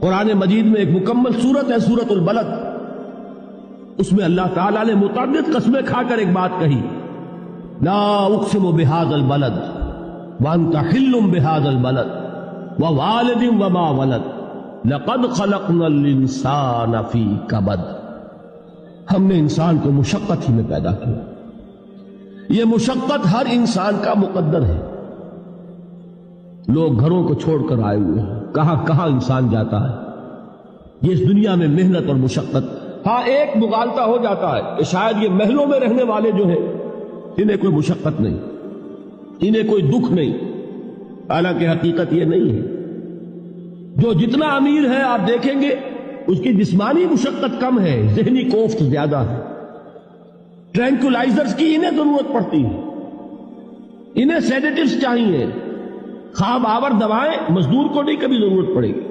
قرآن مجید میں ایک مکمل سورت ہے سورت البلد، اس میں اللہ تعالیٰ نے متعدد قسمیں کھا کر ایک بات کہی، لا اقسم بہذا البلد وانت حل بہذا البلد ووالد وما ولد لقد خلقنا الانسان فی کبد۔ ہم نے انسان کو مشقت ہی میں پیدا کیا، یہ مشقت ہر انسان کا مقدر ہے۔ لوگ گھروں کو چھوڑ کر آئے ہوئے ہیں، کہاں کہاں انسان جاتا ہے، یہ اس دنیا میں محنت اور مشقت۔ ہاں ایک مغالطہ ہو جاتا ہے کہ شاید یہ محلوں میں رہنے والے جو ہیں انہیں کوئی مشقت نہیں، انہیں کوئی دکھ نہیں، حالانکہ حقیقت یہ نہیں ہے۔ جو جتنا امیر ہے آپ دیکھیں گے اس کی جسمانی مشقت کم ہے، ذہنی کوفت زیادہ ہے۔ ٹرینکولائزرز کی انہیں ضرورت پڑتی ہے، انہیں سیڈیٹیوز چاہیے، خواب آور دوائیں مزدور کو نہیں کبھی ضرورت پڑے گی۔